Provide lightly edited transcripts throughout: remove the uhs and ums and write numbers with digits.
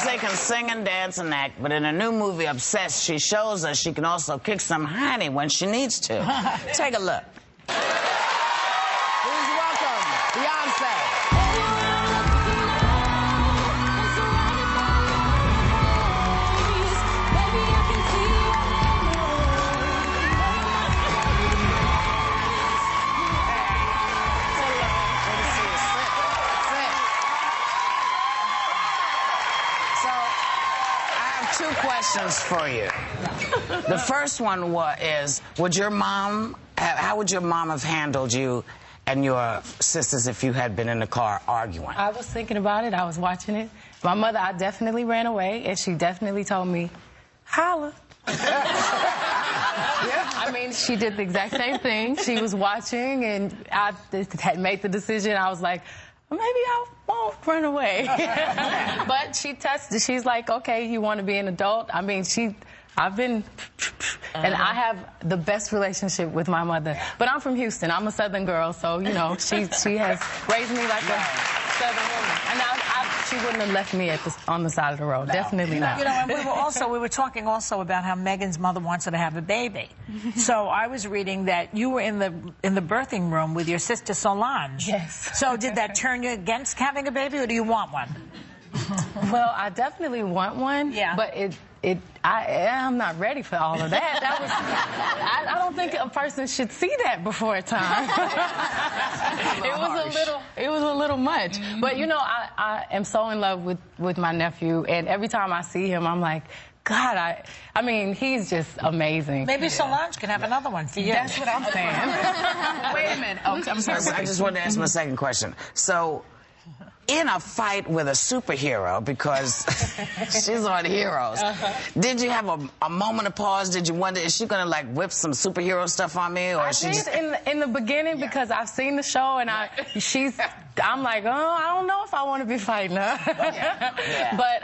Beyonce can sing and dance and act, but in a new movie, Obsessed, she shows us she can also kick some honey when she needs to. Take a look. Please welcome Beyonce. Two questions for you. The first one is, would your mom, how would your mom have handled you and your sisters if you had been in the car arguing? I was thinking about it. I was watching it. My mother, I definitely ran away, and she definitely told me, holla. Yeah, I mean, she did the exact same thing. She was watching, and I had made the decision. I was like, maybe I won't run away. But she tested. She's like, okay, you want to be an adult? I mean, I've been, and I have the best relationship with my mother. But I'm from Houston. I'm a Southern girl, so, you know, she has raised me like a Southern woman. And she wouldn't have left me on the side of the road. No. Definitely not. You know, and we were talking also about how Megan's mother wants her to have a baby. So I was reading that you were in the birthing room with your sister Solange. Yes. So did that turn you against having a baby, or do you want one? Well, I definitely want one. Yeah. But I'm not ready for all of that. I don't think a person should see that before a time. It was a little much. But you know, I am so in love with my nephew, and every time I see him, I'm like, God, I mean, he's just amazing. Maybe Solange can have another one for you. That's what I'm saying. Wait a minute. Oh, I'm sorry. I just wanted to ask my second question. So, in a fight with a superhero, because she's on Heroes, did you have a moment of pause? Did you wonder, is she going to, like, whip some superhero stuff on me? Or I did in the beginning, because I've seen the show, and I'm like, oh, I don't know if I want to be fighting her. But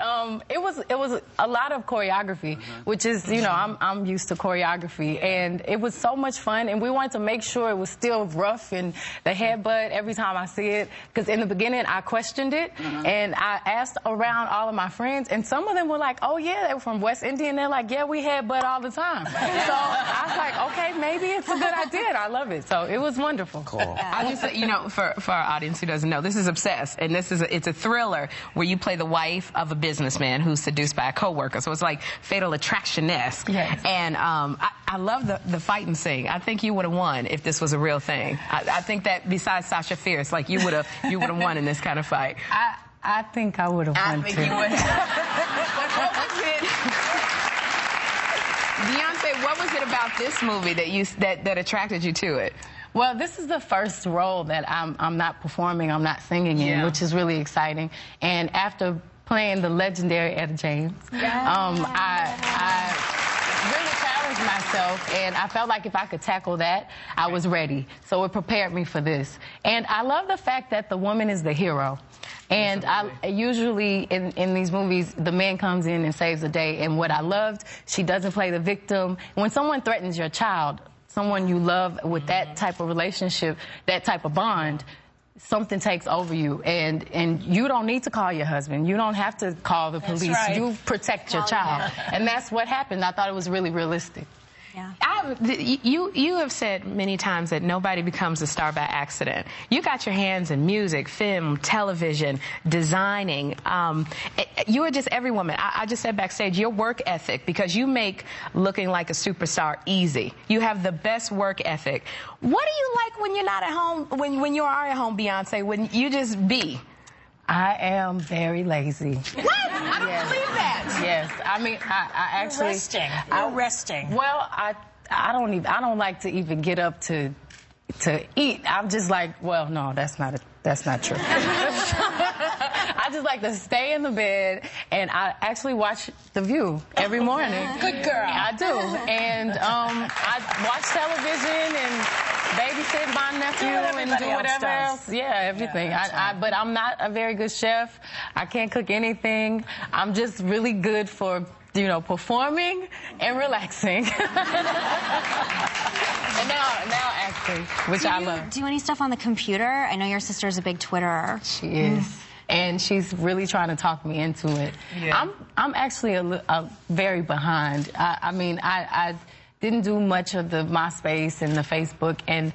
it was a lot of choreography, which is, you know, I'm used to choreography, and it was so much fun, and we wanted to make sure it was still rough and the headbutt every time I see it, because in the beginning I questioned it, and I asked around all of my friends, and some of them were like, oh yeah, they were from West India, and they're like, yeah, we headbutt all the time. So I was like, okay, maybe it's a good idea. I love it. So it was wonderful. Cool. I'll just say, you know, for our audience who doesn't know, this is Obsessed, and it's a thriller where you play the wife of a businessman who's seduced by a coworker. So it's like Fatal Attraction-esque. Yes. And I love the fighting scene. I think you would have won if this was a real thing. I think that besides Sasha Fierce, like you would have won in this kind of fight. I think I would have won too. I think you would have. Beyonce, what was it about this movie that attracted you to it? Well, this is the first role that I'm not performing, I'm not singing in, which is really exciting. And after playing the legendary Etta James, I really challenged myself, and I felt like if I could tackle that, I was ready. So it prepared me for this. And I love the fact that the woman is the hero. And usually in these movies, the man comes in and saves the day. And what I loved, she doesn't play the victim. When someone threatens your child, someone you love with that type of relationship, that type of bond, something takes over you, and you don't need to call your husband. You don't have to call the police. Right. You protect your child. And that's what happened. I thought it was really realistic. Yeah. You have said many times that nobody becomes a star by accident. You got your hands in music, film, television, designing. You are just every woman. I just said backstage, your work ethic, because you make looking like a superstar easy. You have the best work ethic. What do you like when you're not at home, when you are at home, Beyonce, when you just be? I am very lazy. What? I don't believe that. Yes, I mean, I actually. You're resting. Well, I don't like to even get up to eat. I'm just like, well, no, that's not true. I just like to stay in the bed, and I actually watch The View every morning. Good girl. I do, and I watch television and babysit my nephew and do whatever else. Yeah, everything. But I'm not a very good chef. I can't cook anything. I'm just really good for, you know, performing and relaxing. And now acting, which I love. Do any stuff on the computer? I know your sister's a big Twitterer. She is. and she's really trying to talk me into it. Yeah. I'm actually very behind. I mean, I didn't do much of the MySpace and the Facebook, and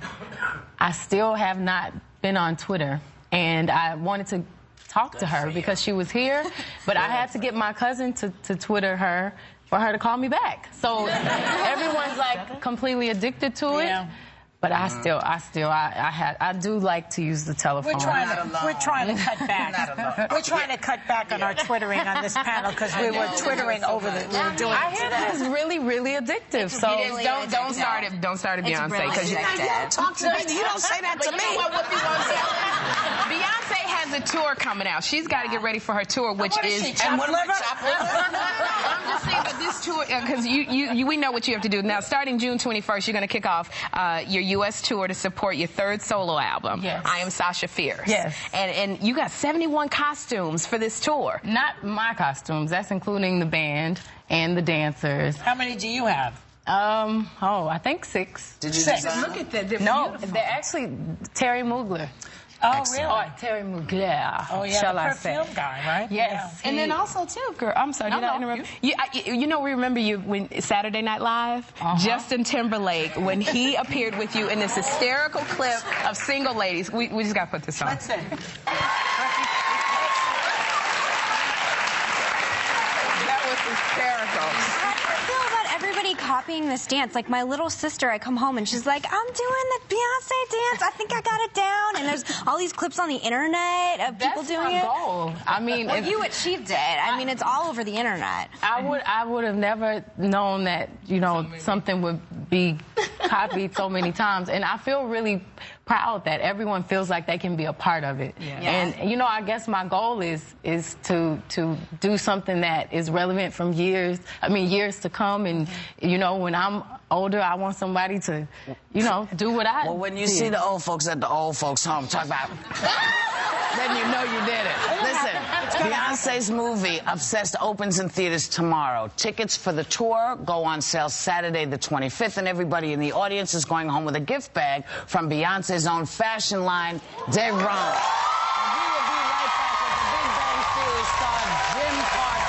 I still have not been on Twitter. And I wanted to talk to her because she was here, but I had to get my cousin to Twitter her for her to call me back. So everyone's like completely addicted to it. Yeah. But I do like to use the telephone. We're trying to cut back. We're trying to cut back on our Twittering on this panel because we were Twittering over the. We were doing I hear that it's really, really addictive. So Don't start it, Beyonce, because You don't talk to me. You don't say that to me. Beyonce has a tour coming out. She's got to get ready for her tour, which is. And what am I, chop liver? I'm just saying, but this tour, because we know what you have to do. Now, starting June 21st, you're going to kick off your U.S. tour to support your third solo album. Yes. I Am Sasha Fierce. Yes. And you got 71 costumes for this tour. Not my costumes. That's including the band and the dancers. How many do you have? I think 6. Did you Six. Look at that. They're No, beautiful. they're actually Terry Mugler. Oh, Excellent. really? Or Terry Mugler, Oh, yeah, shall the I say. perfume guy, right? Yes. And then also, too, girl, I'm sorry, did I interrupt? You know, remember you when Saturday Night Live? Justin Timberlake, when he appeared with you in this hysterical clip of Single Ladies. We just got to put this on. Let's see. That was hysterical. How do you feel about everybody copying this dance? Like my little sister, I come home and she's like, I'm doing the Beyonce dance. I think I got it down. And there's all these clips on the internet of people doing it. That's my goal. I mean, Well, you achieved it. I mean, it's all over the internet. I would have never known that, you know, something would be copied so many times. And I feel really proud that everyone feels like they can be a part of it. Yeah. And, you know, I guess my goal is to do something that is relevant from years to come. And, you know, when I'm older, I want somebody to, you know, do what I Well, when you did. see the old folks at the old folks' home, talk about, then you know you did it. Listen, Beyonce's movie, Obsessed, opens in theaters tomorrow. Tickets for the tour go on sale Saturday the 25th, and everybody in the audience is going home with a gift bag from Beyonce's own fashion line, Deron. And we will be right back with the Big Bang Theory star Jim Carter.